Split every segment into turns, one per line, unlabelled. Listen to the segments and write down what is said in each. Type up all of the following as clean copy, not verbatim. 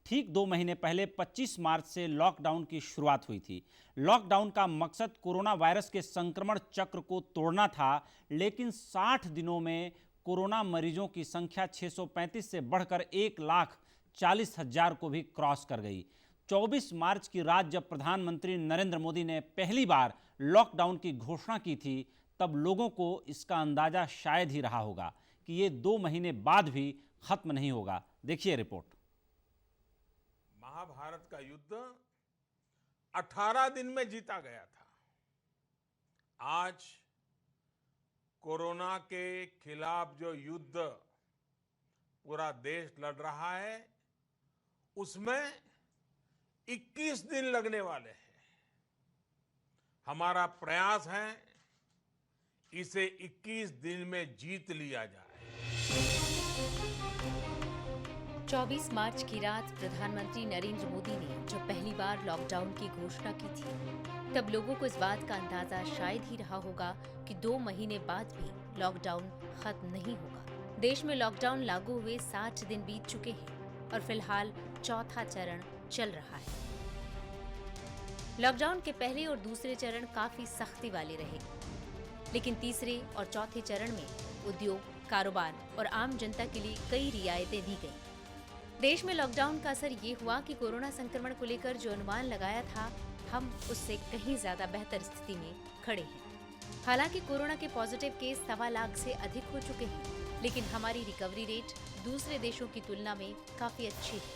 ठीक 2 महीने पहले 25 मार्च से लॉकडाउन की शुरुआत हुई थी। लॉकडाउन का मकसद कोरोना वायरस के संक्रमण चक्र को तोड़ना था, लेकिन 60 दिनों में कोरोना मरीजों की संख्या 635 से बढ़कर 1,40,000 को भी क्रॉस कर गई। 24 मार्च की रात जब प्रधानमंत्री नरेंद्र मोदी ने पहली बार लॉकडाउन की घोषणा की थी, तब लोगों को इसका अंदाजा शायद ही रहा होगा कि ये 2 महीने बाद भी खत्म नहीं होगा। देखिए रिपोर्ट।
महाभारत का युद्ध 18 दिन में जीता गया था। आज कोरोना के खिलाफ जो युद्ध पूरा देश लड़ रहा है, उसमें 21 दिन लगने वाले हैं। हमारा प्रयास है इसे 21 दिन में जीत लिया जाए।
24 मार्च की रात प्रधानमंत्री नरेंद्र मोदी ने जब पहली बार लॉकडाउन की घोषणा की थी, तब लोगों को इस बात का अंदाजा शायद ही रहा होगा कि 2 महीने बाद भी लॉकडाउन खत्म नहीं होगा। देश में लॉकडाउन लागू हुए 60 दिन बीत चुके हैं और फिलहाल चौथा चरण चल रहा है। लॉकडाउन के पहले और दूसरे चरण काफी सख्ती वाले रहे, लेकिन तीसरे और चौथे चरण में उद्योग, कारोबार और आम जनता के लिए कई रियायतें दी गईं। देश में लॉकडाउन का असर ये हुआ कि कोरोना संक्रमण को लेकर जो अनुमान लगाया था, हम उससे कहीं ज्यादा बेहतर स्थिति में खड़े हैं। हालांकि कोरोना के पॉजिटिव केस 1.25 लाख से अधिक हो चुके हैं, लेकिन हमारी रिकवरी रेट दूसरे देशों की तुलना में काफी अच्छी है।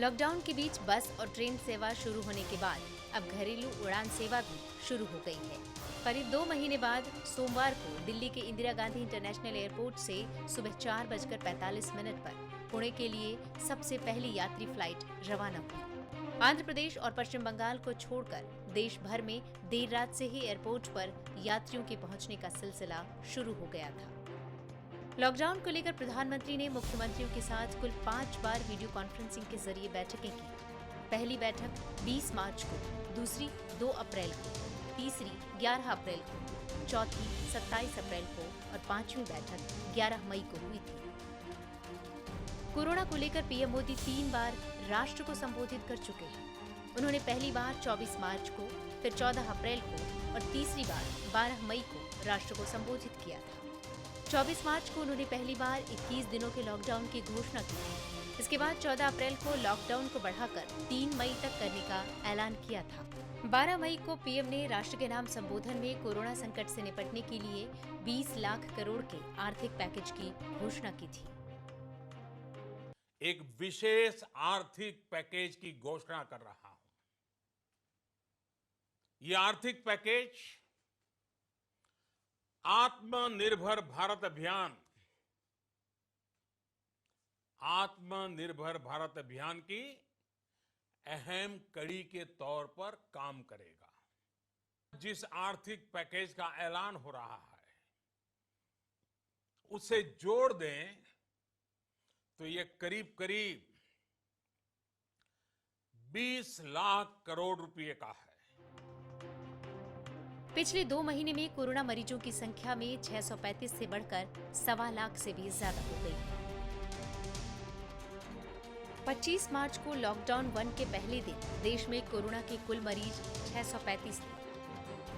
लॉकडाउन के बीच बस और ट्रेन सेवा शुरू होने के बाद अब घरेलू उड़ान सेवा भी शुरू हो गई है। करीब 2 महीने बाद सोमवार को दिल्ली के इंदिरा गांधी इंटरनेशनल एयरपोर्ट से सुबह 4:45 पर पुणे के लिए सबसे पहली यात्री फ्लाइट रवाना हुई। आंध्र प्रदेश और पश्चिम बंगाल को छोड़कर देश भर में देर रात से ही एयरपोर्ट पर यात्रियों के पहुंचने का सिलसिला शुरू हो गया था। लॉकडाउन को लेकर प्रधानमंत्री ने मुख्यमंत्रियों के साथ कुल 5 बार वीडियो कॉन्फ्रेंसिंग के जरिए बैठकें की। पहली बैठक 20 मार्च को, दूसरी 2 अप्रैल को, तीसरी 11 अप्रैल को, चौथी 27 अप्रैल को और 5वीं बैठक 11 मई को हुई थी। कोरोना को लेकर पीएम मोदी 3 बार राष्ट्र को संबोधित कर चुके हैं। उन्होंने पहली बार 24 मार्च को, फिर 14 अप्रैल को और तीसरी बार 12 मई को राष्ट्र को संबोधित किया था। 24 मार्च को उन्होंने पहली बार 21 दिनों के लॉकडाउन की घोषणा की थी। इसके बाद 14 अप्रैल को लॉकडाउन को बढ़ाकर 3 मई तक करने का ऐलान किया था। 12 मई को पीएम ने राष्ट्र के नाम संबोधन में कोरोना संकट से निपटने के लिए 20 लाख करोड़ के आर्थिक पैकेज की घोषणा की थी।
एक विशेष आर्थिक पैकेज की घोषणा कर रहा हूं। यह आर्थिक पैकेज आत्मनिर्भर भारत अभियान की अहम कड़ी के तौर पर काम करेगा। जिस आर्थिक पैकेज का ऐलान हो रहा है, उसे जोड़ दें तो ये करीब 20 लाख करोड़ रुपए का है।
पिछले 2 महीने में कोरोना मरीजों की संख्या में 635 से बढ़कर 1.25 लाख से भी ज्यादा हो गई है। 25 मार्च को लॉकडाउन 1 के पहले दिन देश में कोरोना के कुल मरीज 635 थे।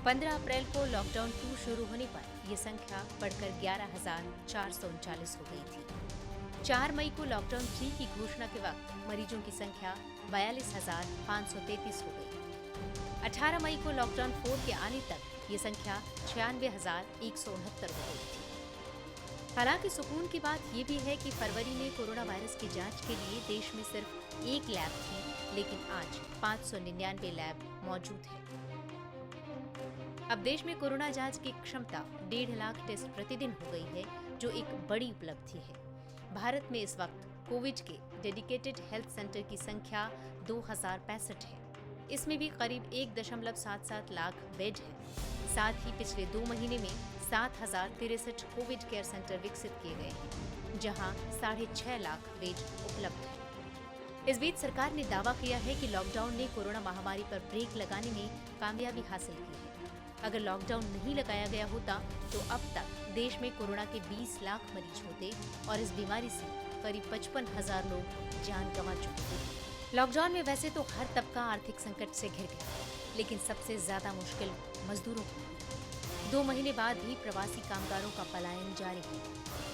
15 अप्रैल को लॉकडाउन 2 शुरू होने पर यह संख्या बढ़कर 11,439 हो गई थी। 4 मई को लॉकडाउन 3 की घोषणा के वक्त मरीजों की संख्या 42,533 हो गई। 18 मई को लॉकडाउन 4 के आने तक ये संख्या 96,169 हो गई थी। हालांकि सुकून की बात ये भी है कि फरवरी में कोरोना वायरस की जांच के लिए देश में सिर्फ 1 लैब थी, लेकिन आज 599 लैब मौजूद है। अब देश में कोरोना जांच की क्षमता 1.5 लाख टेस्ट प्रतिदिन हो गई है, जो एक बड़ी उपलब्धि है। भारत में इस वक्त कोविड के डेडिकेटेड हेल्थ सेंटर की संख्या 2065 है। इसमें भी करीब 1.77 लाख बेड है। साथ ही पिछले 2 महीने में 7,063 कोविड केयर सेंटर विकसित किए गए हैं, जहां 6.5 लाख बेड उपलब्ध है। इस बीच सरकार ने दावा किया है कि लॉकडाउन ने कोरोना महामारी पर ब्रेक लगाने में कामयाबी हासिल की है। अगर लॉकडाउन नहीं लगाया गया होता तो अब तक देश में कोरोना के 20 लाख मरीज होते और इस बीमारी से करीब 55,000 लोग जान गंवा चुके थे। लॉकडाउन में वैसे तो हर तबका आर्थिक संकट से घिर गया, लेकिन सबसे ज्यादा मुश्किल मजदूरों को हुई। 2 महीने बाद भी प्रवासी कामगारों का पलायन जारी है।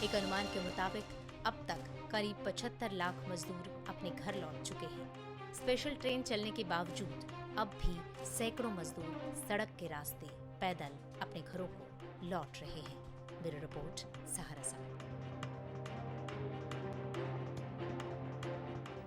एक अनुमान के मुताबिक अब तक करीब 75 लाख मजदूर अपने घर लौट चुके हैं। स्पेशल ट्रेन चलने के बावजूद अब भी सैकड़ों मजदूर सड़क के रास्ते पैदल अपने घरों को लौट रहे हैं। ब्यूरो रिपोर्ट, सहारा समाचार।